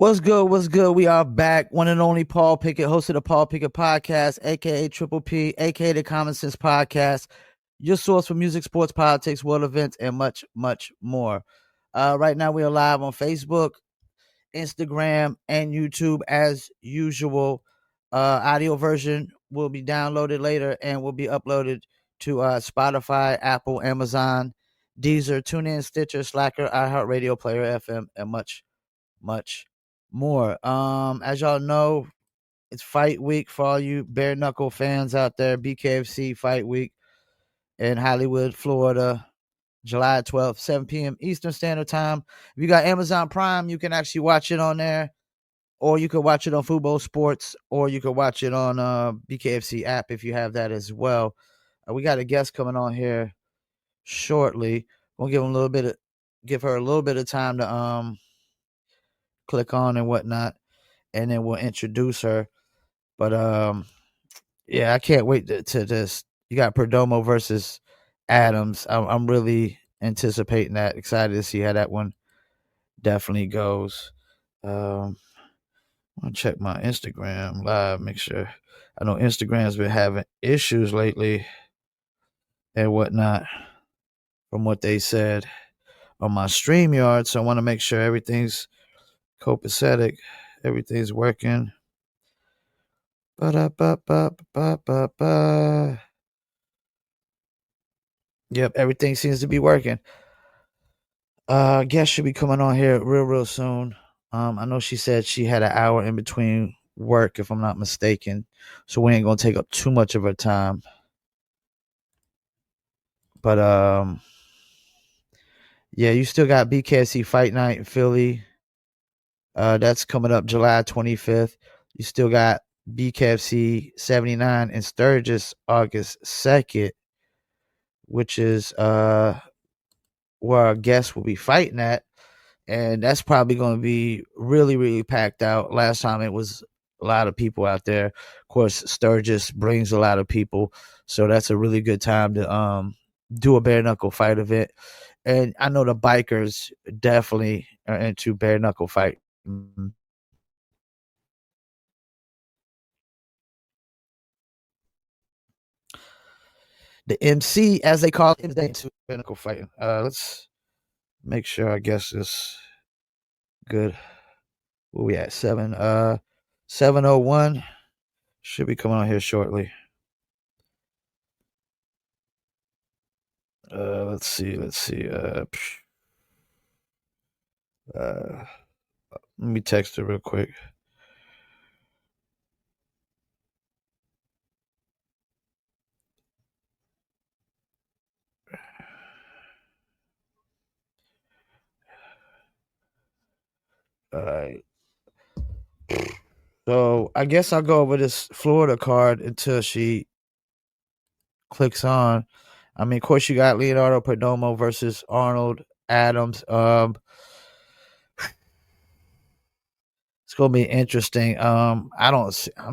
What's good? What's good? We are back. One and only Paul Pickett, host of the Paul Pickett Podcast, aka Triple P, aka the Common Sense Podcast, your source for music, sports, politics, world events, and much, much more. Right now, we are live on Facebook, Instagram, and YouTube as usual. Audio version will be downloaded later and will be uploaded to Spotify, Apple, Amazon, Deezer, TuneIn, Stitcher, Slacker, iHeartRadio, Player FM, and much more. As y'all know, it's fight week for all you bare knuckle fans out there. BKFC fight week in Hollywood, Florida, July 12th, 7 p.m. Eastern Standard Time. If you got Amazon Prime, you can actually watch it on there, or you can watch it on Fubo Sports, or you can watch it on BKFC app if you have that as well. We got a guest coming on here shortly. We'll give her a little bit of time to click on and whatnot, and then we'll introduce her. But yeah, I can't wait to this. You got Perdomo versus Adams. I'm really anticipating that. Excited to see how that one definitely goes. I'll check my Instagram live, make sure. I know Instagram's been having issues lately and whatnot, from what they said on my StreamYard. So I want to make sure everything's copacetic, everything's working. Ba-da-ba-ba-ba-ba-ba. Yep, everything seems to be working. Guest should be coming on here real soon. I know she said she had an hour in between work, if I'm not mistaken, so we ain't gonna take up too much of her time. But yeah, you still got BKFC Fight Night in Philly. That's coming up July 25th. You still got BKFC 79 in Sturgis August 2nd, which is where our guest will be fighting at. And that's probably going to be really packed out. Last time it was a lot of people out there. Of course, Sturgis brings a lot of people, so that's a really good time to do a bare knuckle fight event. And I know the bikers definitely are into bare knuckle fight. The MC, as they call it, is into bare knuckle fighting. Let's make sure. I guess it's good. Where we at? 701 should be coming on here shortly. Let's see. Let me text her real quick. All right. So I guess I'll go over this Florida card until she clicks on. I mean, of course, you got Leonardo Perdomo versus Arnold Adams. It's gonna be interesting. I'm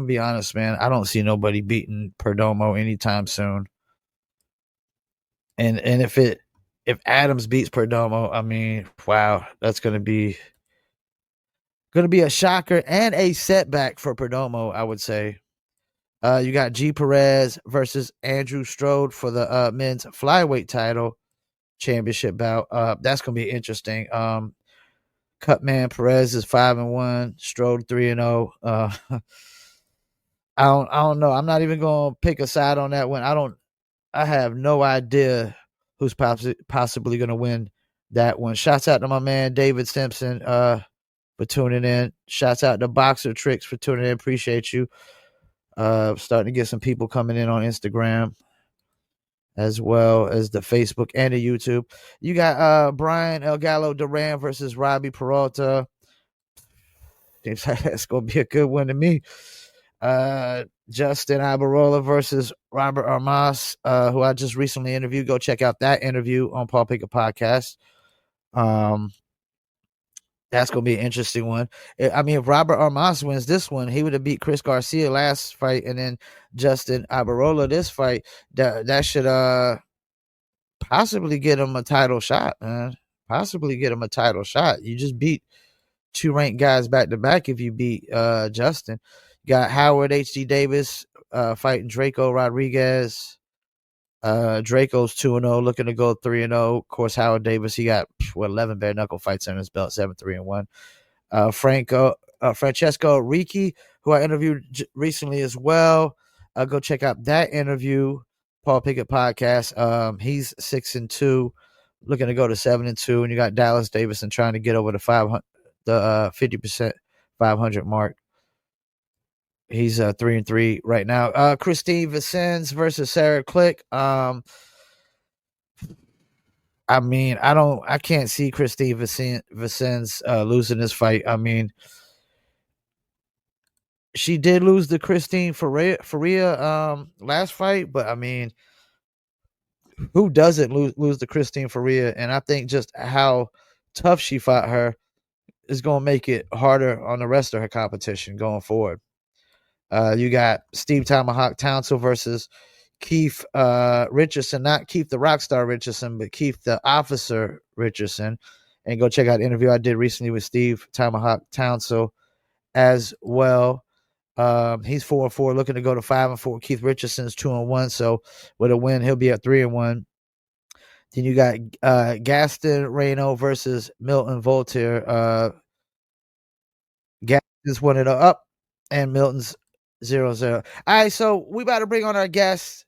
be honest, man. I don't see nobody beating Perdomo anytime soon. And if Adams beats Perdomo, I mean, wow, that's gonna be a shocker and a setback for Perdomo, I would say. You got G Perez versus Andrew Strode for the men's flyweight title championship bout. That's gonna be interesting. Cutman Perez is 5-1, Strode 3-0. I don't know. I'm not even gonna pick a side on that one. I have no idea who's possibly gonna win that one. Shouts out to my man David Simpson for tuning in. Shouts out to Boxer Tricks for tuning in. Appreciate you. Starting to get some people coming in on Instagram as well as the Facebook and the YouTube. You got Brian El Gallo Duran versus Robbie Peralta. That's going to be a good one to me. Justin Ibarola versus Robert Armas, who I just recently interviewed. Go check out that interview on Paul Pickett Podcast. That's going to be an interesting one. I mean, if Robert Armas wins this one, he would have beat Chris Garcia last fight, and then Justin Ibarola this fight. That should possibly get him a title shot, man. Possibly get him a title shot. You just beat two ranked guys back to back if you beat Justin. You got Howard H.D. Davis fighting Draco Rodriguez. Draco's 2-0, looking to go 3-0. Of course, Howard Davis, he got 11 bare knuckle fights on his belt, 7-3-1. Francesco Ricci, who I interviewed recently as well. Go check out that interview, Paul Pickett podcast. He's 6-2, looking to go to 7-2, and you got Dallas Davison trying to get over the 500, the 50% 500 mark. He's 3-3 right now. Christine Vicens versus Sarah Click. I mean, I can't see Christine Vicens losing this fight. I mean, she did lose to Christine Faria last fight, but I mean, who doesn't lose to Christine Faria? And I think just how tough she fought her is going to make it harder on the rest of her competition going forward. You got Steve Tomahawk Townsend versus Keith Richardson, not Keith the Rockstar Richardson, but Keith the Officer Richardson. And go check out the interview I did recently with Steve Tomahawk Townsend as well. He's 4-4, looking to go to 5-4. Keith Richardson's 2-1, so with a win, he'll be at 3-1. Then you got Gaston Reno versus Milton Voltaire. Gaston's 1-0 up, and Milton's 0-0. All right, so we about to bring on our guest.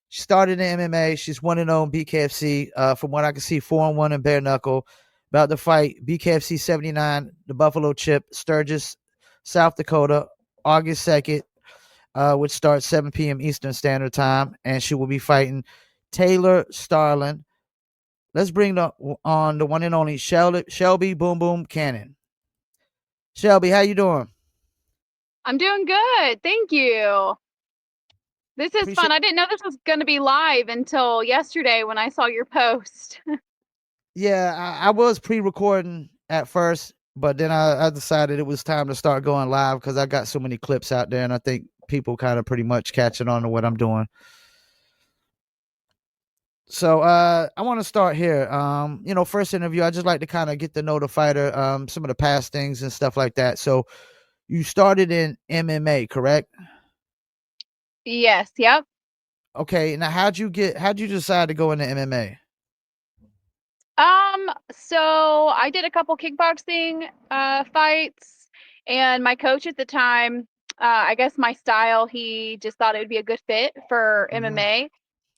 She started in MMA. She's 1-0 in BKFC. From what I can see, 4-1 in bare knuckle. About to fight BKFC 79, the Buffalo Chip, Sturgis, South Dakota, August 2nd, which starts 7 p.m. Eastern Standard Time. And she will be fighting Taylor Starlin. Let's bring on the one and only Shelby Boom Boom Cannon. Shelby, how you doing? I'm doing good. Thank you. This is fun. I didn't know this was going to be live until yesterday when I saw your post. Yeah, I was pre-recording at first, but then I decided it was time to start going live because I got so many clips out there, and I think people kind of pretty much catching on to what I'm doing. So I want to start here. First interview, I just like to kind of get to know the fighter, some of the past things and stuff like that. So you started in MMA, correct? Yes, yep. Okay, now how'd you decide to go into MMA? So I did a couple kickboxing fights, and my coach at the time, I guess my style, he just thought it would be a good fit for Mm-hmm. MMA.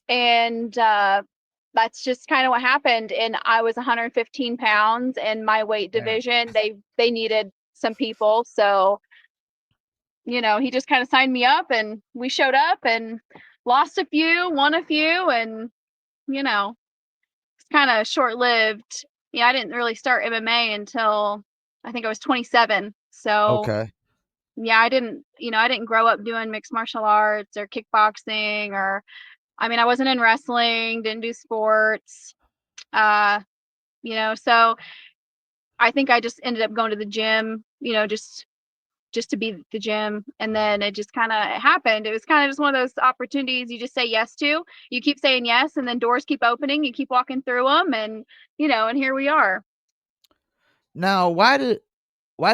And that's just kind of what happened. And I was 115 pounds in my weight Yeah. division. They needed some people, so he just kind of signed me up, and we showed up and lost a few, won a few, and it's kind of short lived. Yeah, I didn't really start MMA until I think I was 27. So Okay. yeah, I didn't grow up doing mixed martial arts or kickboxing, or I mean, I wasn't in wrestling, didn't do sports. Uh, so I think I just ended up going to the gym, just to be at the gym, and then it just kind of happened. It was kind of just one of those opportunities you just say yes to. You keep saying yes, and then doors keep opening. You keep walking through them, and and here we are. Now, why'd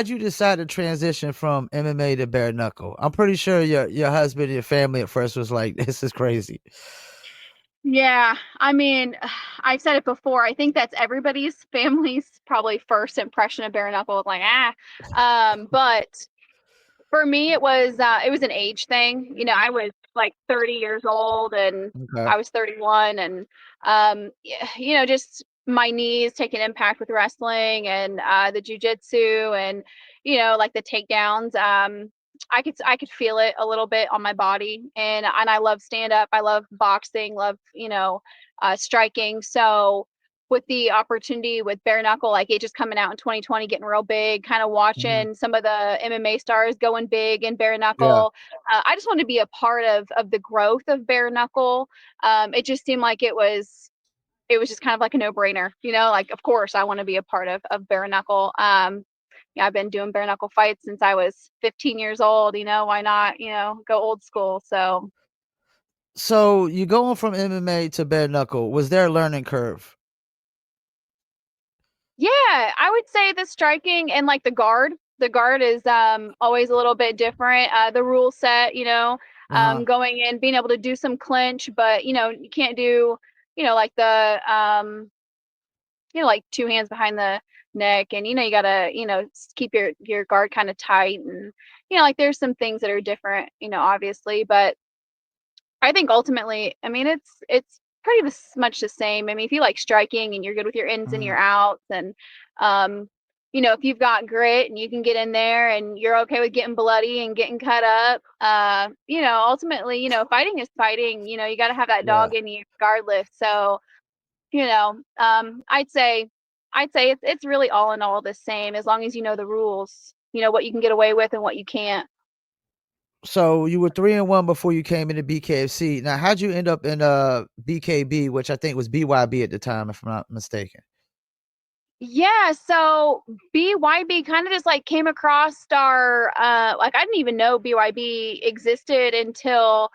you decide to transition from MMA to bare knuckle? I'm pretty sure your husband and your family at first was like, "This is crazy." Yeah, I mean, I've said it before. I think that's everybody's family's probably first impression of bare knuckle, like but for me, it was an age thing. I was like 30 years old, and Okay. I was 31, and just my knees take an impact with wrestling and the jujitsu, and like the takedowns. I could feel it a little bit on my body, and I love stand up. I love boxing. Love striking. So with the opportunity with bare knuckle, like it just coming out in 2020, getting real big, kind of Mhm. watching some of the MMA stars going big in bare Yeah. knuckle. I just wanted to be a part of the growth of bare knuckle. It just seemed like it was just kind of like a no brainer, like, of course I want to be a part of bare knuckle. Yeah, I've been doing bare knuckle fights since I was 15 years old. Why not, go old school? So So you going from MMA to bare knuckle? Was there a learning curve? Yeah, I would say the striking and like the guard. The guard is always a little bit different. The rule set, Uh-huh. going in, being able to do some clinch, but you can't do, like the like two hands behind the neck, and you gotta, keep your guard kind of tight, and like there's some things that are different, obviously, but I think ultimately, I mean, it's pretty much the same. I mean, if you like striking and you're good with your ins and Mhm. your outs, and um, if you've got grit and you can get in there and you're okay with getting bloody and getting cut up, ultimately, fighting is fighting. You got to have that Yeah. dog in you regardless. So, I'd say it's really all in all the same as long as you know the rules. What you can get away with and what you can't. So you were 3-1 before you came into BKFC. Now, how'd you end up in BKB, which I think was BYB at the time, if I'm not mistaken? Yeah, so BYB kind of just like came across our like I didn't even know BYB existed until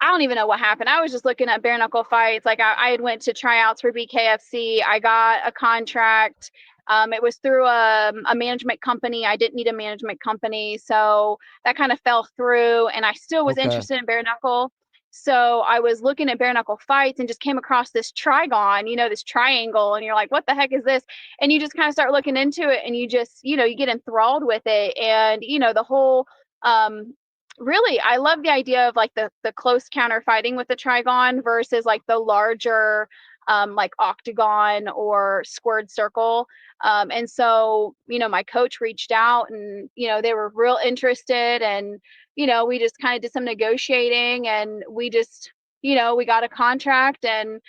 I don't even know what happened. I was just looking at bare knuckle fights. Like I had went to tryouts for BKFC. I got a contract. It was through a management company. I didn't need a management company, so that kind of fell through. And I still was Okay. interested in bare knuckle. So I was looking at bare knuckle fights and just came across this trigon, this triangle, and you're like, what the heck is this? And you just kind of start looking into it, and you just, you get enthralled with it, and the whole um really, I love the idea of like the close counter fighting with the trigon versus like the larger like octagon or squared circle. And so, my coach reached out, and they were real interested, and we just kind of did some negotiating, and we just we got a contract, and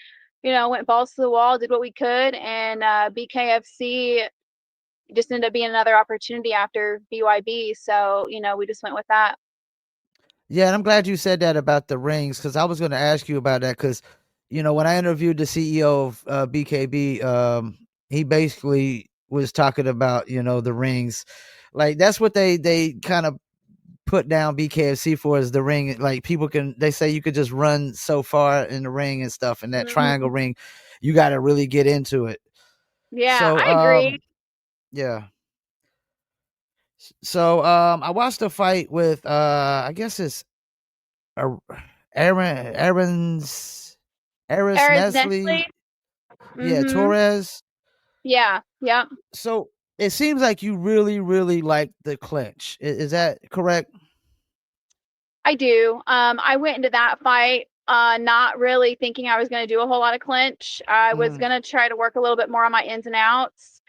went balls to the wall, did what we could, and BKFC just ended up being another opportunity after BYB. So, we just went with that. Yeah, and I'm glad you said that about the rings because I was going to ask you about that because, when I interviewed the CEO of BKB, he basically was talking about, the rings. Like that's what they kind of put down BKFC for is the ring. Like they say you could just run so far in the ring and stuff, and that triangle Mhm. ring, you got to really get into it. Yeah, So, I agree. yeah. So, I watched a fight with, I guess it's uh, Aaron's Aris Eris Nestle, Nestle. yeah, Mhm. Torres. Yeah, yeah, So it seems like you really, really like the clinch. Is that correct? I do. I went into that fight not really thinking I was going to do a whole lot of clinch. I was Mm-hmm. going to try to work a little bit more on my ins and outs,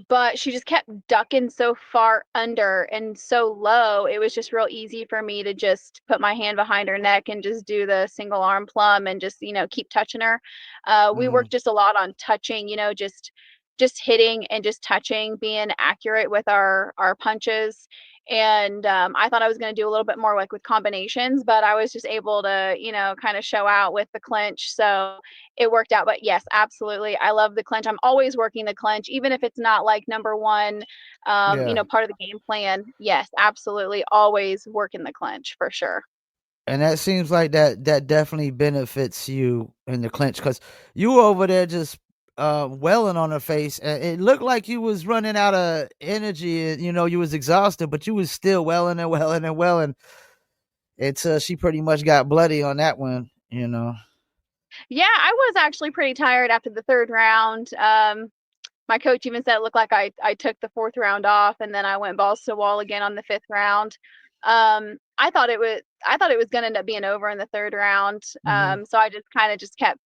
but she just kept ducking so far under and so low. It was just real easy for me to just put my hand behind her neck and just do the single arm plum and just, keep touching her. We Mm-hmm. worked just a lot on touching, just hitting and just touching, being accurate with our punches. And I thought I was going to do a little bit more like with combinations, but I was just able to, kind of show out with the clinch. So it worked out. But yes, absolutely. I love the clinch. I'm always working the clinch, even if it's not like number one, Yeah. part of the game plan. Yes, absolutely. Always working the clinch for sure. And that seems like that definitely benefits you in the clinch because you were over there just welling on her face, and it looked like you was running out of energy. And, you was exhausted, but you was still welling and welling and welling until she pretty much got bloody on that one. Yeah, I was actually pretty tired after the third round. My coach even said it looked like I took the fourth round off, and then I went balls to the wall again on the fifth round. I thought it was gonna end up being over in the third round. Hmm. So I just kind of just kept,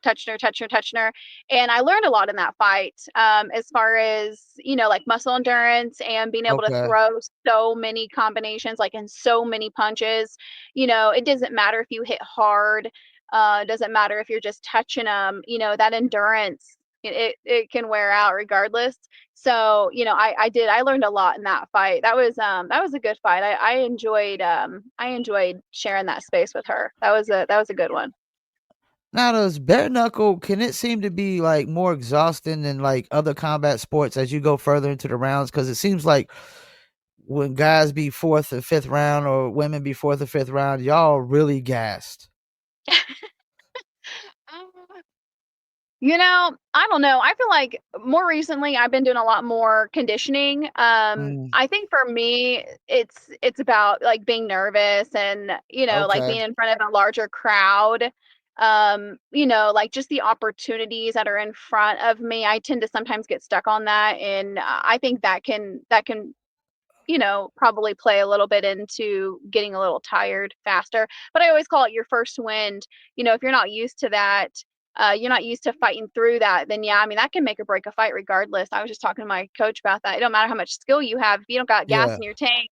touching her. And I learned a lot in that fight, as far as, like muscle endurance and being able to Okay. throw so many combinations, like in so many punches. It doesn't matter if you hit hard, it doesn't matter if you're just touching them, that endurance, it can wear out regardless. So, I learned a lot in that fight. That was a good fight. I enjoyed sharing that space with her. That was a good one. Now, does bare knuckle can it seem to be like more exhausting than like other combat sports as you go further into the rounds? Because it seems like when guys be fourth or fifth round or women be fourth or fifth round, y'all really gassed. I don't know. I feel like more recently I've been doing a lot more conditioning. Mm, I think for me it's about like being nervous and, like okay. being in front of a larger crowd. Like just the opportunities that are in front of me. I tend to sometimes get stuck on that, and I think that can probably play a little bit into getting a little tired faster. But I always call it your first wind. If you're not used to that, you're not used to fighting through that, then yeah, I mean, that can make or break a fight regardless. I was just talking to my coach about that. It don't matter how much skill you have. If you don't got gas Yeah. in your tank,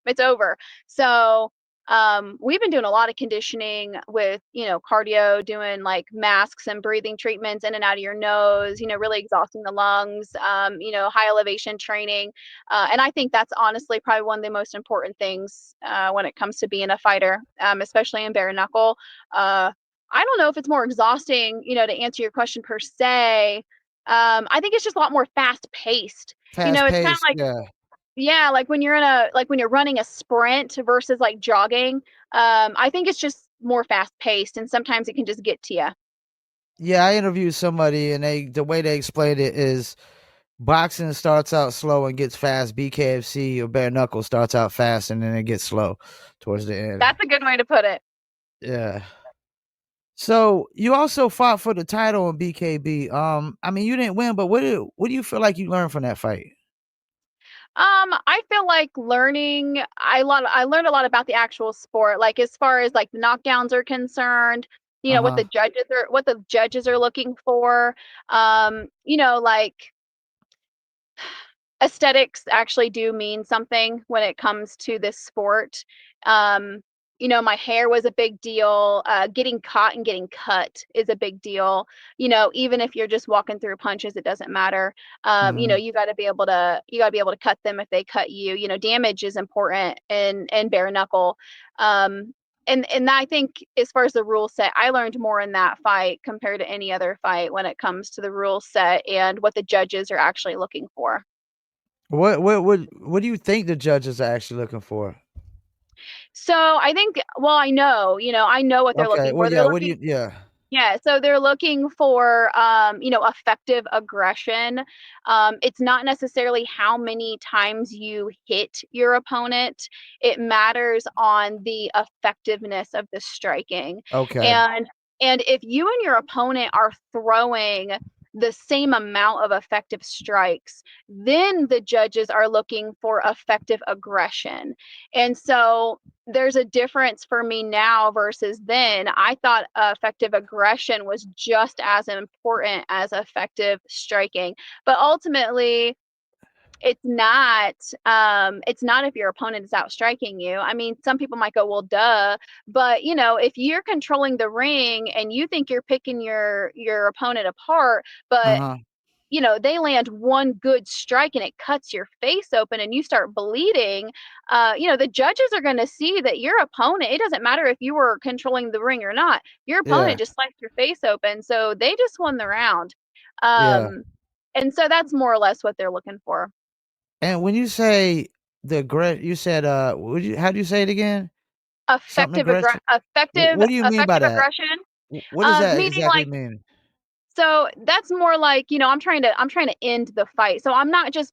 it's over. So, we've been doing a lot of conditioning with, cardio, doing like masks and breathing treatments in and out of your nose, really exhausting the lungs, high elevation training. And I think that's honestly probably one of the most important things when it comes to being a fighter, especially in bare knuckle. Uh, I don't know if it's more exhausting, to answer your question per se. I think it's just a lot more fast paced. Fast It's kind of paced. like, Yeah. yeah, like when you're running a sprint versus like jogging. I think it's just more fast paced, and sometimes it can just get to you. Yeah, I interviewed somebody and the way they explained it is boxing starts out slow and gets fast. BKFC or bare knuckle starts out fast and then it gets slow towards the end. That's a good way to put it. Yeah. So you also fought for the title in BKB. I mean you didn't win, but what do you feel like you learned from that fight? I feel like I learned a lot about the actual sport, like as far as like the knockdowns are concerned, Uh-huh. what the judges are looking for. Like aesthetics actually do mean something when it comes to this sport. Um, my hair was a big deal. Getting caught and getting cut is a big deal. Even if you're just walking through punches, it doesn't matter. Mhm. You got to be able to cut them if they cut you. Damage is important in bare knuckle. And I think as far as the rule set, I learned more in that fight compared to any other fight when it comes to the rule set and what the judges are actually looking for. What do you think the judges are actually looking for? So I think, well, I know what they're Okay. looking Well, for. yeah, what do you yeah. Yeah, so they're looking for, effective aggression. It's not necessarily how many times you hit your opponent. It matters on the effectiveness of the striking. Okay. And and if you and your opponent are throwing the same amount of effective strikes, then the judges are looking for effective aggression. And so there's a difference for me now versus then. I thought effective aggression was just as important as effective striking, but ultimately it's not. It's not if your opponent is out striking you. I mean, some people might go, well, duh, but if you're controlling the ring and you think you're picking your opponent apart, but Uh-huh. they land one good strike and it cuts your face open and you start bleeding, the judges are going to see that your opponent, it doesn't matter if you were controlling the ring or not, your Yeah. opponent just sliced your face open. So they just won the round. Yeah. Um, and so that's more or less what they're looking for. And when you say you said how do you say it again? Something aggression? What do you mean by Effective that? aggression, What does that meaning exactly like, mean? so that's more like, I'm trying to end the fight. So I'm not just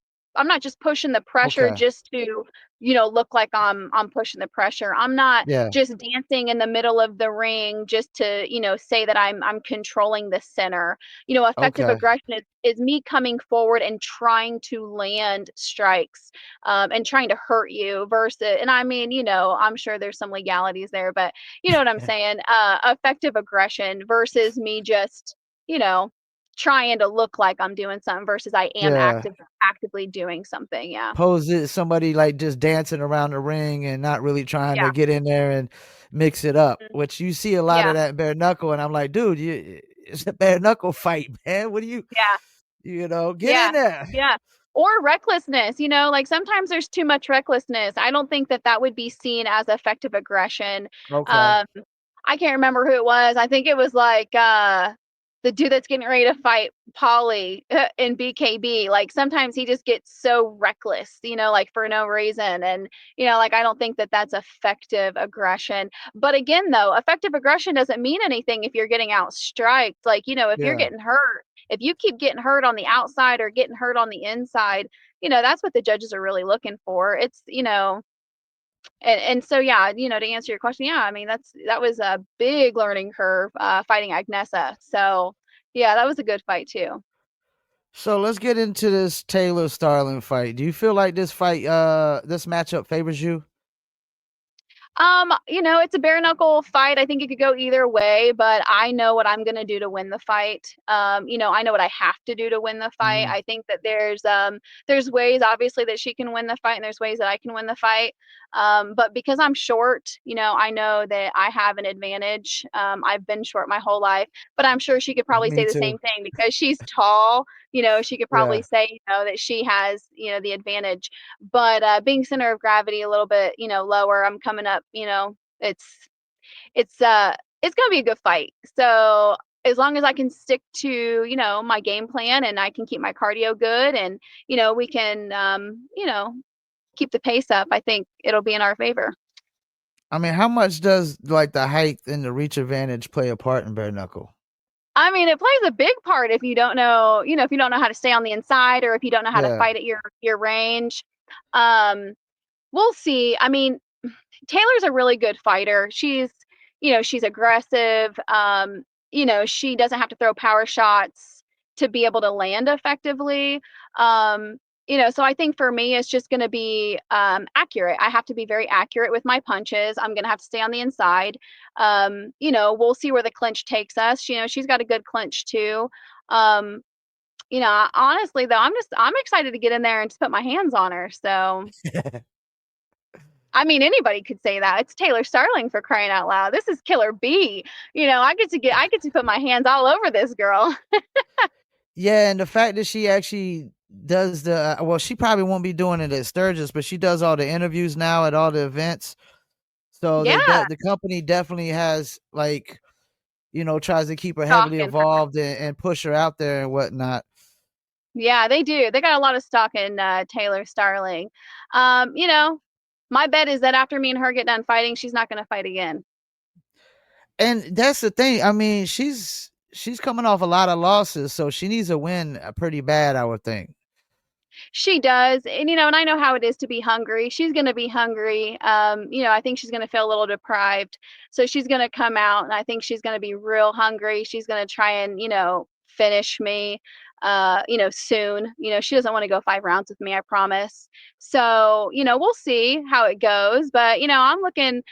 pushing the pressure Okay. just to, look like I'm pushing the pressure. I'm not Yeah. just dancing in the middle of the ring just to, say that I'm controlling the center. Effective Okay. aggression is me coming forward and trying to land strikes, and trying to hurt you versus, and I mean, I'm sure there's some legalities there, but you know what I'm saying? Effective aggression versus me just, you know, trying to look like I'm doing something versus I am Yeah. actively doing something. Yeah. Pose it somebody like just dancing around the ring and not really trying Yeah. to get in there and mix it up, Mhm. which you see a lot Yeah. of that in bare knuckle. And I'm like, dude, it's a bare knuckle fight, man. What do Yeah. get in Yeah. there? Yeah. Or recklessness, like sometimes there's too much recklessness. I don't think that that would be seen as effective aggression. Okay. Um, I can't remember who it was. I think it was like the dude that's getting ready to fight Polly in BKB. Like sometimes he just gets so reckless, like for no reason. And, like I don't think that that's effective aggression. But again, though, effective aggression doesn't mean anything if you're getting outstriked. Like, if you're Yeah. getting hurt, if you keep getting hurt on the outside or getting hurt on the inside, that's what the judges are really looking for. It's, and so yeah, to answer your question, yeah, I mean that was a big learning curve fighting Agnesa. So yeah, that was a good fight too. So let's get into this Taylor Starling fight. Do you feel like this matchup favors you? It's a bare knuckle fight. I think it could go either way, but I know what I'm gonna do to win the fight. I know what I have to do to win the fight. Mhm. I think that there's ways obviously that she can win the fight and there's ways that I can win the fight. But because I'm short, I know that I have an advantage. I've been short my whole life, but I'm sure she could probably Me say the too. same thing because she's tall. She could Yeah. probably say, that she has, the advantage. But being center of gravity a little bit, lower, I'm coming up, it's it's gonna be a good fight. So as long as I can stick to, my game plan and I can keep my cardio good and, we can keep the pace up, I think it'll be in our favor. I mean, how much does like the height and the reach advantage play a part in bare knuckle? I mean, it plays a big part if you don't know, if you don't know how to stay on the inside or if you don't know how to Yeah. fight at your range. Um, we'll see. I mean, Taylor's a really good fighter. She's aggressive. She doesn't have to throw power shots to be able to land effectively. Um, so I think for me, it's just going to be accurate. I have to be very accurate with my punches. I'm going to have to stay on the inside. We'll see where the clinch takes us. She's got a good clinch too. Um, honestly though, I'm excited to get in there and just put my hands on her. So I mean, anybody could say that. It's Taylor Starling for crying out loud. This is Killer B. I get to put my hands all over this girl. Yeah, and the fact that she actually does well, she probably won't be doing it at Sturgis, but she does all the interviews now at all the events. So Yeah, the company definitely has like, tries to keep her heavily stalking her. involved and push her out there and whatnot. Yeah, they do. They got a lot of stock in Taylor Starling. You know, my bet is that after me and her get done fighting, she's not going to fight again. And that's the thing. I mean, she's coming off a lot of losses, so she needs a win pretty bad, I would think. She does. And I know how it is to be hungry. She's going to be hungry. I think she's going to feel a little deprived. So she's going to come out and I think she's going to be real hungry. She's going to try and, finish me, soon. She doesn't want to go 5 rounds with me, I promise. So, we'll see how it goes. But, I'm looking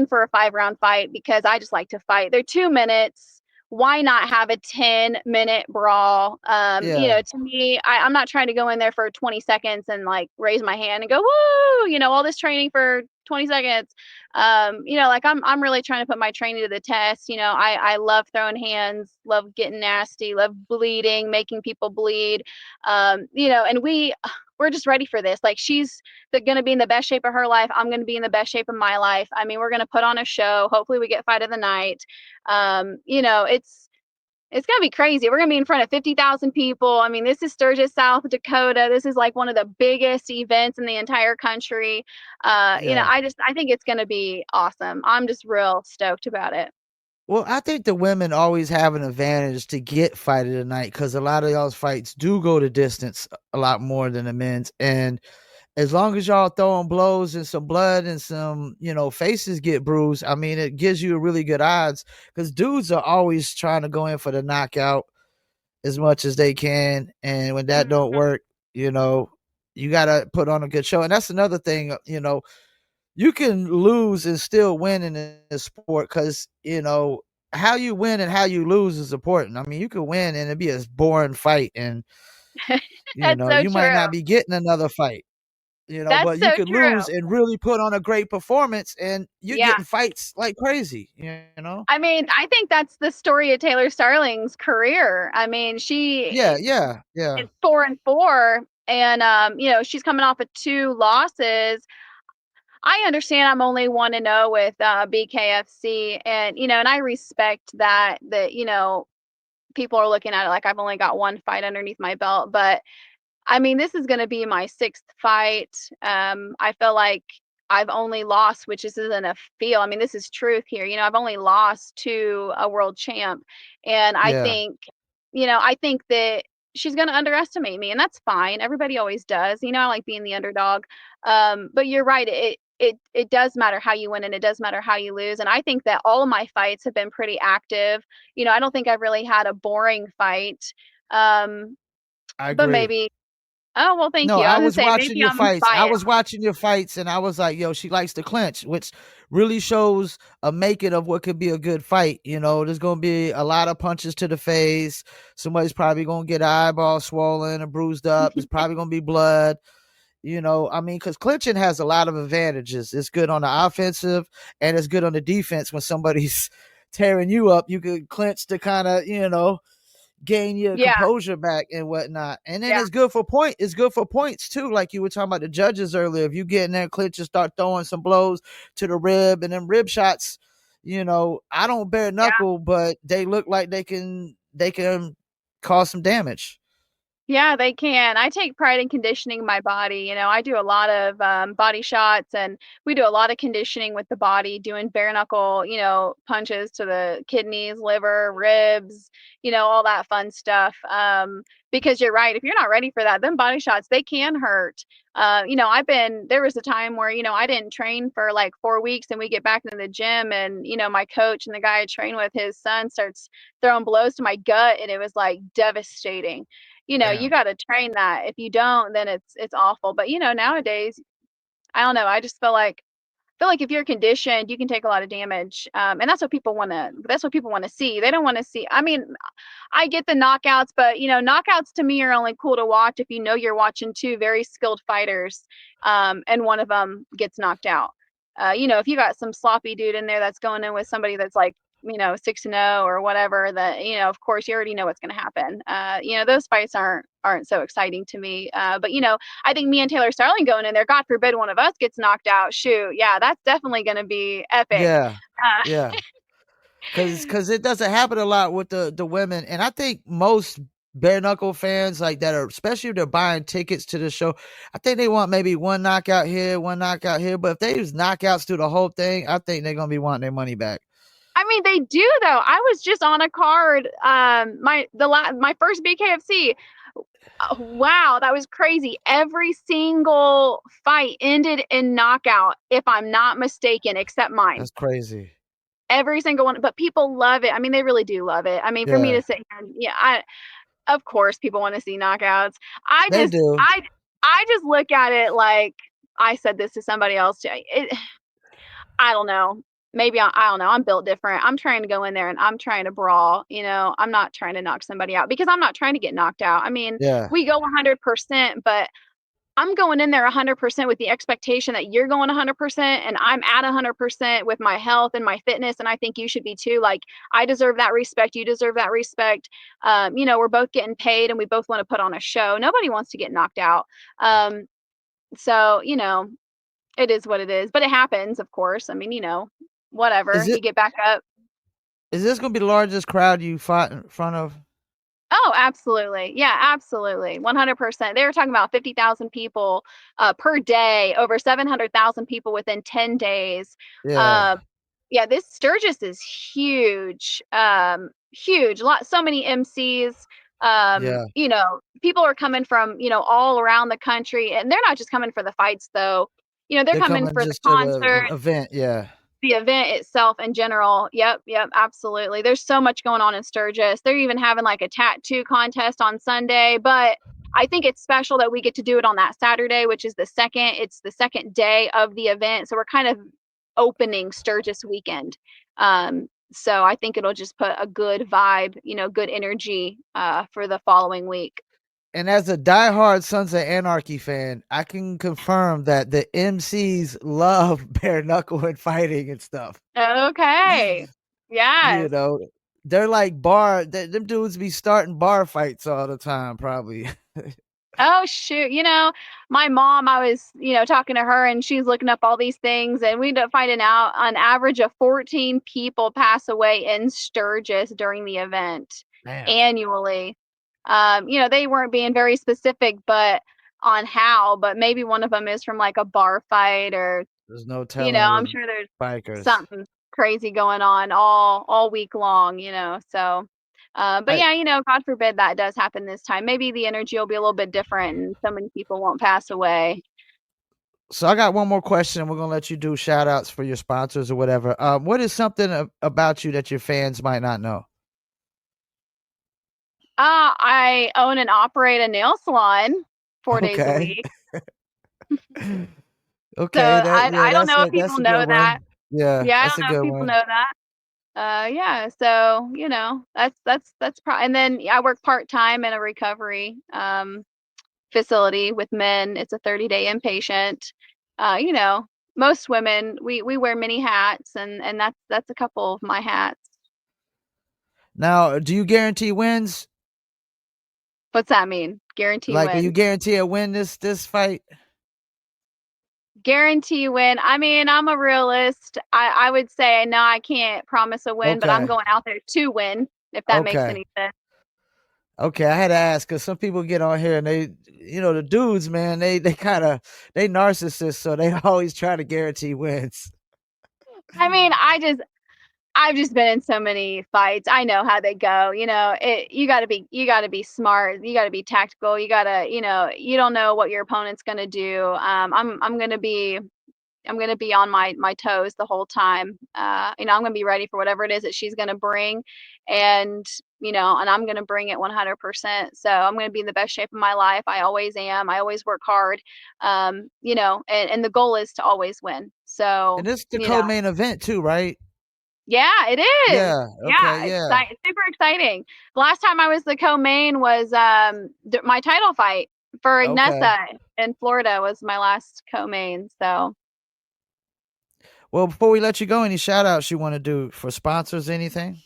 for a 5 round fight because I just like to fight. They're 2 minutes. Why not have a 10-minute brawl? Yeah. To me, I'm not trying to go in there for 20 seconds and like raise my hand and go, woo, all this training for 20 seconds. Like I'm really trying to put my training to the test. I love throwing hands, love getting nasty, love bleeding, making people bleed. And we're just ready for this. Like she's going to be in the best shape of her life. I'm going to be in the best shape of my life. I mean, we're going to put on a show. Hopefully we get fight of the night. It's going to be crazy. We're going to be in front of 50,000 people. I mean, this is Sturgis, South Dakota. This is like one of the biggest events in the entire country. Yeah. I think it's going to be awesome. I'm just real stoked about it. Well, I think the women always have an advantage to get fight of the night because a lot of y'all's fights do go the distance a lot more than the men's. And as long as y'all throwing blows and some blood and some, faces get bruised, I mean, it gives you really good odds because dudes are always trying to go in for the knockout as much as they can. And when that don't Mhm. work, you know, you got to put on a good show. And that's another thing, you can lose and still win in this sport because, how you win and how you lose is important. I mean, you could win and it'd be a boring fight and, That's so you might true. not be getting another fight. That's But you so could lose true. and really put on a great performance and you're Yeah. getting fights like crazy. I mean, I think that's the story of Taylor Starling's career. I mean, Yeah, she yeah, yeah, is 4-4, and she's coming off of two losses. I understand I'm only 1-0 with BKFC, and and I respect that people are looking at it like I've only got one fight underneath my belt, but I mean, this is going to be my sixth fight. I feel like I've only lost, which this isn't a feel. I mean, this is truth here. You know, I've only lost to a world champ. And I Yeah, think, I think that she's going to underestimate me, and that's fine. Everybody always does. You know, I like being the underdog. But you're right. It does matter how you win, and it does matter how you lose. And I think that all of my fights have been pretty active. You know, I don't think I've really had a boring fight. Um, I but agree. maybe. Oh, well, thank No, you. I I was gonna was say watching maybe your I'm fights. I was biased. watching your fights, and I was like, yo, she likes to clinch, which really shows a making of what could be a good fight. You know, there's going to be a lot of punches to the face. Somebody's probably going to get an eyeball swollen or bruised up. There's probably going to be blood. You know, I mean, because clinching has a lot of advantages. It's good on the offensive and it's good on the defense when somebody's tearing you up. You could clinch to kind of, gain your Yeah, composure back and whatnot. And then yeah, it's good for point. It's good for points too. Like you were talking about the judges earlier. If you get in there, clinch and start throwing some blows to the rib and then rib shots, I don't bare yeah. knuckle, but they look like they can cause some damage. Yeah, they can. I take pride in conditioning my body. You know, I do a lot of body shots, and we do a lot of conditioning with the body, doing bare knuckle, punches to the kidneys, liver, ribs, all that fun stuff. Because you're right, if you're not ready for that, then body shots, they can hurt. There was a time where, I didn't train for like 4 weeks, and we get back into the gym, and, my coach and the guy I train with, his son starts throwing blows to my gut, and it was like devastating. You Damn. got to train that. If you don't, then it's awful. But nowadays, I don't know. I just feel like if you're conditioned, you can take a lot of damage, and that's what people want to. That's what people want to see. They don't want to see. I mean, I get the knockouts, but knockouts to me are only cool to watch if you're watching two very skilled fighters, and one of them gets knocked out. If you got some sloppy dude in there that's going in with somebody that's like 6-0 or whatever, that of course you already know what's going to happen. Those fights aren't so exciting to me. But I think me and Taylor Starling going in there, God forbid one of us gets knocked out. Shoot, yeah, that's definitely going to be epic. Yeah. Uh, Yeah. Cause it doesn't happen a lot with the women, and I think most bare knuckle fans like that are, especially if they're buying tickets to the show, I think they want maybe one knockout here, one knockout here. But if they use knockouts through the whole thing, I think they're gonna be wanting their money back. I mean, they do though. I was just on a card. My first BKFC. Wow, that was crazy. Every single fight ended in knockout, if I'm not mistaken, except mine. That's crazy. Every single one, but people love it. I mean, they really do love it. I mean, for me Yeah, to sit here and, yeah, of course people want to see knockouts. I they just do. I just look at it like, I said this to somebody else too. I don't know. Maybe I don't know. I'm built different. I'm trying to go in there and I'm trying to brawl. I'm not trying to knock somebody out because I'm not trying to get knocked out. I mean, Yeah. we go 100%, but I'm going in there 100% with the expectation that you're going 100% and I'm at 100% with my health and my fitness. And I think you should be too. Like, I deserve that respect. You deserve that respect. We're both getting paid and we both want to put on a show. Nobody wants to get knocked out. So, it is what it is, but it happens, of course. I mean, whatever. Is You it get back up. is this gonna be the largest crowd you fought in front of? Oh, absolutely. Yeah, absolutely. 100%. They were talking about 50,000 people per day, over 700,000 people within 10 days. Yeah. Uh, yeah, this Sturgis is huge. Huge. So many MCs. Yeah. People are coming from, all around the country, and they're not just coming for the fights though. They're They're coming coming for the just to the concert, event. Yeah. the event itself in general. Yep, absolutely. There's so much going on in Sturgis. They're even having like a tattoo contest on Sunday, but I think it's special that we get to do it on that Saturday, which is it's the second day of the event. So we're kind of opening Sturgis weekend. So I think it'll just put a good vibe, good energy for the following week. And as a diehard Sons of Anarchy fan, I can confirm that the MCs love bare knuckle and fighting and stuff. Okay. You Yes. know, they're like them dudes be starting bar fights all the time, probably. Oh shoot. My mom, I was, talking to her and she's looking up all these things and we ended up finding out an average of 14 people pass away in Sturgis during the event. Damn. annually. They weren't being very specific, but on how, but maybe one of them is from like a bar fight or, There's no telling I'm with sure there's bikers. something crazy going on all week long, so but I yeah, God forbid that does happen this time. Maybe the energy will be a little bit different and so many people won't pass away. So I got one more question. We're gonna let you do shout outs for your sponsors or whatever. What is something about you that your fans might not know? I own and operate a nail salon 4 days a Okay. week. So Okay, I don't know if that's people a know good that. one. Yeah, Yeah, I that's don't a know if good people one. know that. Yeah, so that's and then I work part-time in a recovery facility with men. It's a 30-day inpatient. Uh, you know, Most women we wear many hats, and that's a couple of my hats. Now, do you guarantee wins? What's that mean? Guarantee Like, will you win. guarantee a win this fight? Guarantee win. I mean, I'm a realist. I would say no, I can't promise a win, but I'm Okay. going out there to win, if that makes Okay. any sense. Okay, I had to ask because some people get on here and the dudes, man, they kind of they narcissists, so they always try to guarantee wins. I mean, I've just been in so many fights. I know how they go. You got to be smart. You got to be tactical. You got to, you don't know what your opponent's going to do. I'm going to be on my toes the whole time. I'm going to be ready for whatever it is that she's going to bring, and and I'm going to bring it 100%. So I'm going to be in the best shape of my life. I always am. I always work hard. And the goal is to always win. So, And this is the you know, co-main event too, right? yeah, it is. Yeah. Okay. Yeah, Yeah. super exciting. The last time I was the co-main was my title fight for Okay. Ignessa in Florida was my last co-main. So Well, before we let you go, any shout outs you want to do for sponsors, anything?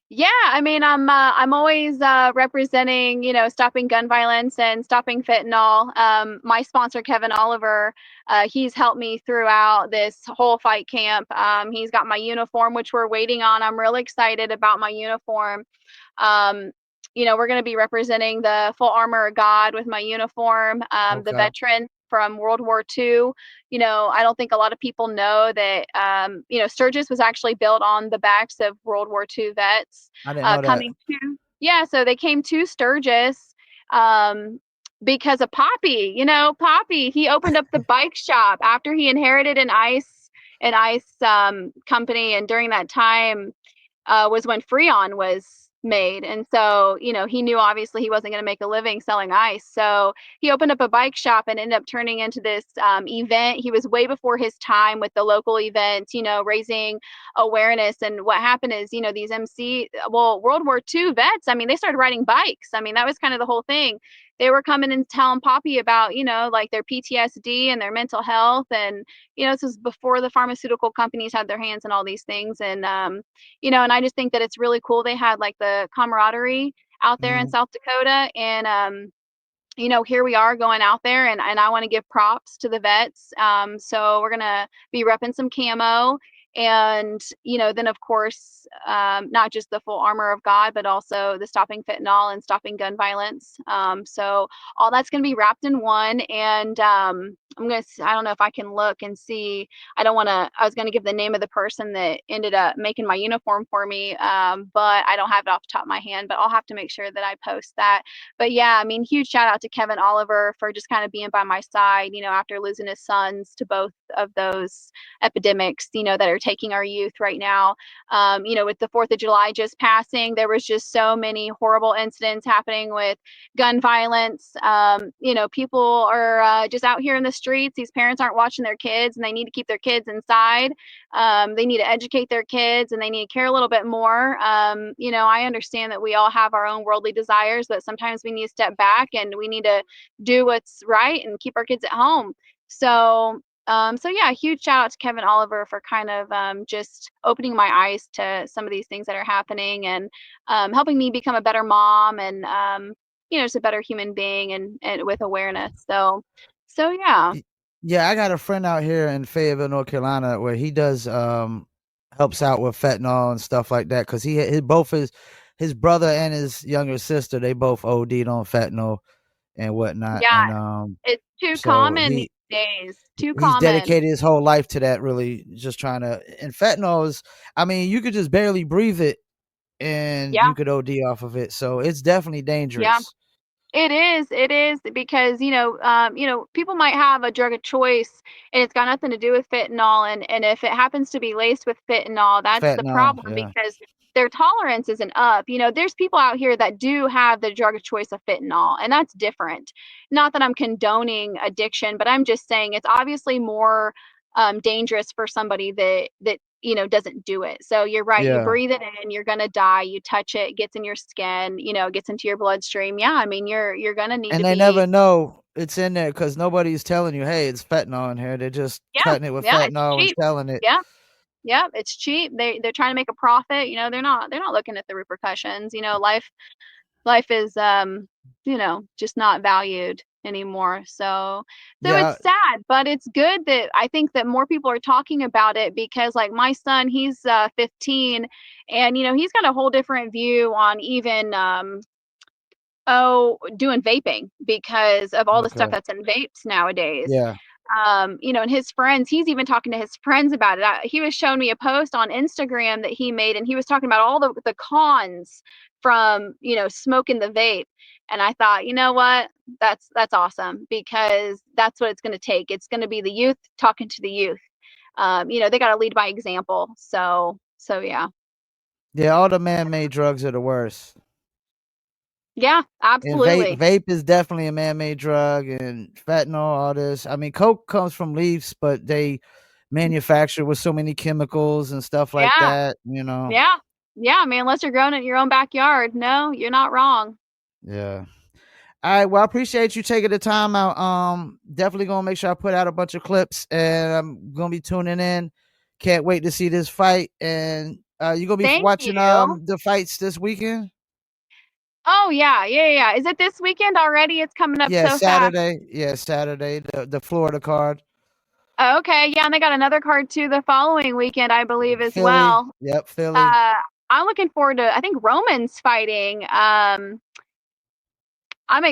yeah, I mean, I'm always representing, stopping gun violence and stopping fentanyl. My sponsor, Kevin Oliver, he's helped me throughout this whole fight camp. He's got my uniform, which we're waiting on. I'm really excited about my uniform. Um, we're going to be representing the full armor of God with my uniform, the Okay. veteran from World War II. I don't think a lot of people know that, Sturgis was actually built on the backs of World War II vets I didn't know that. coming to, yeah, so they came to Sturgis um, because of Poppy. Poppy, he opened up the bike shop after he inherited an ice company. And during that time, was when Freon was made. And so, he knew obviously he wasn't going to make a living selling ice. So he opened up a bike shop and ended up turning into this event. He was way before his time with the local events, raising awareness. And what happened is, World War II vets, I mean, they started riding bikes. I mean, that was kind of the whole thing. They were coming and telling Poppy about, like their PTSD and their mental health. And, this was before the pharmaceutical companies had their hands in all these things. And I just think that it's really cool. They had like the camaraderie out there in Mm. South Dakota. And, here we are going out there, and I want to give props to the vets. So we're going to be repping some camo. And, then of course, not just the full armor of God, but also the stopping fentanyl and stopping gun violence. So all that's going to be wrapped in one. And I don't know if I can look and see. I was going to give the name of the person that ended up making my uniform for me, but I don't have it off the top of my hand, but I'll have to make sure that I post that. But yeah, I mean, huge shout out to Kevin Oliver for just kind of being by my side, after losing his sons to both of those epidemics, that are taking our youth right now. With the 4th of July just passing, there was just so many horrible incidents happening with gun violence. People are just out here in the streets. These parents aren't watching their kids, and they need to keep their kids inside. They need to educate their kids, and they need to care a little bit more. I understand that we all have our own worldly desires, but sometimes we need to step back and we need to do what's right and keep our kids at home. So yeah, huge shout out to Kevin Oliver for kind of just opening my eyes to some of these things that are happening, and helping me become a better mom, and just a better human being, and with awareness. So yeah. Yeah, I got a friend out here in Fayetteville, North Carolina, where he does helps out with fentanyl and stuff like that because he both his brother and his younger sister, they both OD'd on fentanyl and whatnot. Yeah, And it's too so common these days. Too he's common. dedicated his whole life to that, really just trying to. And fentanyl is, I mean, you could just barely breathe it and Yeah, you could OD off of it. So it's definitely yeah. dangerous. It is because, people might have a drug of choice and it's got nothing to do with fentanyl. And if it happens to be laced with fentanyl, that's the Fentanyl, problem yeah. because their tolerance isn't up. There's people out here that do have the drug of choice of fentanyl, and that's different. Not that I'm condoning addiction, but I'm just saying it's obviously more dangerous for somebody that doesn't do it. So you're right. You Yeah. breathe it in, you're gonna die. You touch it, it gets in your skin, gets into your bloodstream. Yeah, I mean you're gonna need And to they be. never know it's in there because nobody's telling you, hey, it's fentanyl in here. They're just Yeah, cutting it with yeah, it's fentanyl and cheap. selling it. Yeah, yeah, it's cheap. They're trying to make a profit. They're not looking at the repercussions. Life is just not valued anymore. So it's Yeah. sad, but it's good that I think that more people are talking about it because like my son, he's 15, and he's got a whole different view on even doing vaping because of all the stuff Okay. that's in vapes nowadays. Yeah. And his friends, he's even talking to his friends about it. He was showing me a post on Instagram that he made, and he was talking about all the cons from, smoking the vape. And I thought, you know what? That's awesome because that's what it's going to take. It's going to be the youth talking to the youth. They got to lead by example. So yeah. Yeah. All the man made drugs are the worst. Yeah, And absolutely. vape is definitely a man made drug, and fentanyl, all this. I mean, coke comes from leaves, but they manufacture with so many chemicals and stuff like Yeah. that. You know. Yeah. Yeah, I mean, unless you're growing it in your own backyard. No, you're not wrong. Yeah. All right. Well, I appreciate you taking the time out. Definitely gonna make sure I put out a bunch of clips, and I'm gonna be tuning in. Can't wait to see this fight. And you gonna be Thank watching you. the fights this weekend? Oh, yeah, yeah, yeah. Is it this weekend already? It's coming up Yeah, so fast. Saturday. Yeah, Saturday. The Florida card. Oh, okay, yeah, and they got another card too the following weekend, I believe, as Philly. well. Yep, Philly. Uh, I'm looking forward to. I think Roman's fighting.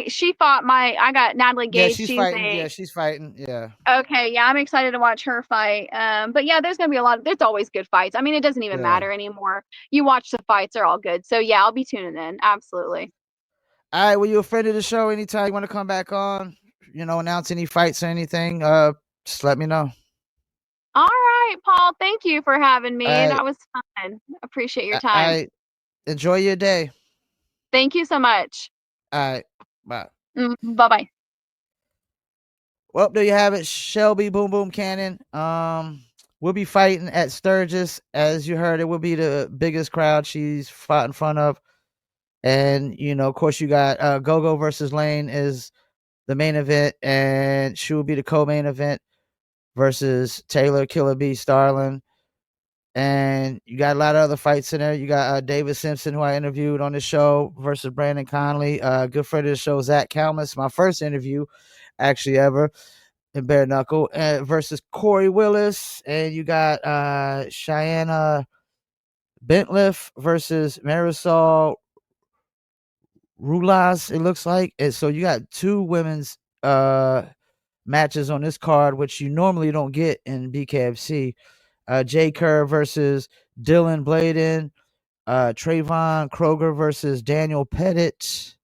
She fought I got Natalie Yeah, Gage. she's She's fighting. Yeah, a she's fighting. Yeah. Okay, yeah, I'm excited to watch her fight. But yeah, there's gonna be a lot. There's always good fights. I mean, it doesn't even Yeah. matter anymore. You watch the fights; they're all good. So yeah, I'll be tuning in. Absolutely. All right. Well, you a friend of the show? Anytime you want to come back on, announce any fights or anything, just let me know. All right, Paul. Thank you for having All me. right. That was fun. Appreciate your All time. right. Enjoy your day. Thank you so much. All right. Bye. Bye bye. Well, there you have it. Shelby Boom Boom Cannon. We'll be fighting at Sturgis. As you heard, it will be the biggest crowd she's fought in front of. And, of course, you got Gogo versus Lane is the main event, and she will be the co-main event versus Taylor Killer B Starlin. And you got a lot of other fights in there. You got David Simpson, who I interviewed on the show, versus Brandon Conley. Good friend of the show, Zach Kalmus, my first interview actually ever in bare knuckle, versus Corey Willis. And you got Cheyenne Bentliff versus Marisol Rulas, it looks like. And so you got two women's matches on this card, which you normally don't get in BKFC. Jay Kerr versus Dylan Bladen. Trayvon Kroger versus Daniel Pettit.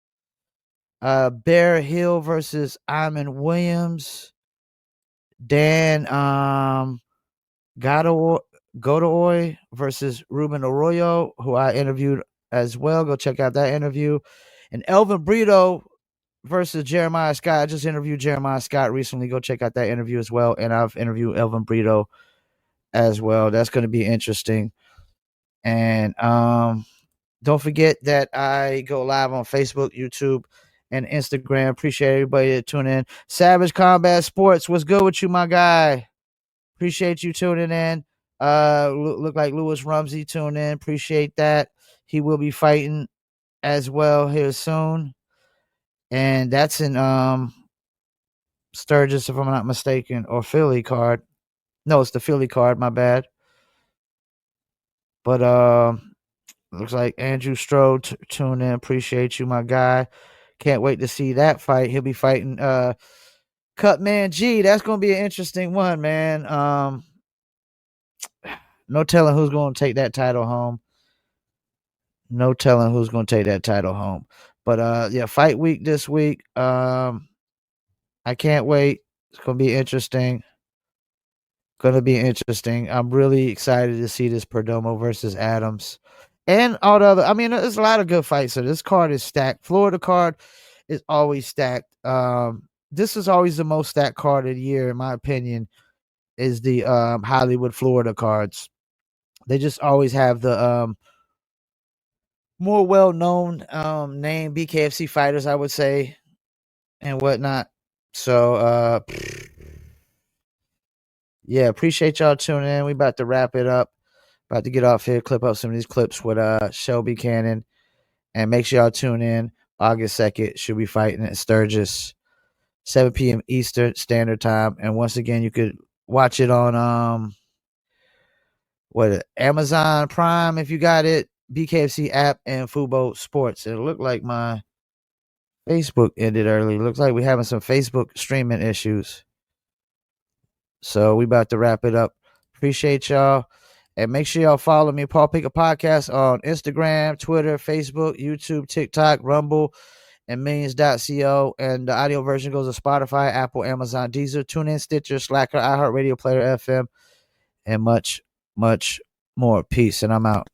Bear Hill versus Iman Williams. Dan Godoy versus Ruben Arroyo, who I interviewed as well. Go check out that interview. And Elvin Brito versus Jeremiah Scott. I just interviewed Jeremiah Scott recently. Go check out that interview as well. And I've interviewed Elvin Brito as well. That's going to be interesting. And don't forget that I go live on Facebook, YouTube, and Instagram. Appreciate everybody that tune in. Savage Combat Sports, what's good with you, my guy? Appreciate you tuning in. Look like Lewis Rumsey tuned in. Appreciate that. He will be fighting as well here soon. And that's in Sturgis, if I'm not mistaken, or Philly card. No, it's the Philly card, my bad. But Looks like Andrew Strode tuned in. Appreciate you, my guy. Can't wait to see that fight. He'll be fighting Cutman G. That's gonna be an interesting one, man. No telling who's gonna take that title home. No telling who's gonna take that title home. But yeah, fight week this week. I can't wait. It's gonna be interesting. Gonna be interesting. I'm really excited to see this Perdomo versus Adams. And all the other, I mean, there's a lot of good fights. So this card is stacked. Florida card is always stacked. This is always the most stacked card of the year, in my opinion, is the Hollywood Florida cards. They just always have the more well-known name BKFC fighters, I would say, and whatnot. So yeah, appreciate y'all tuning in. We about to wrap it up. About to get off here, clip up some of these clips with Shelby Cannon. And make sure y'all tune in. August 2nd, she'll be fighting at Sturgis, 7 p.m. Eastern Standard Time. And once again, you could watch it on Amazon Prime if you got it, BKFC app, and Fubo Sports. It looked like my Facebook ended early. Looks like we're having some Facebook streaming issues. So we about to wrap it up. Appreciate y'all. And make sure y'all follow me, Paul Pickett Podcast, on Instagram, Twitter, Facebook, YouTube, TikTok, Rumble, and Millions.co. And the audio version goes to Spotify, Apple, Amazon, Deezer, TuneIn, Stitcher, Slacker, iHeartRadio, Player FM, and much, much more. Peace, and I'm out.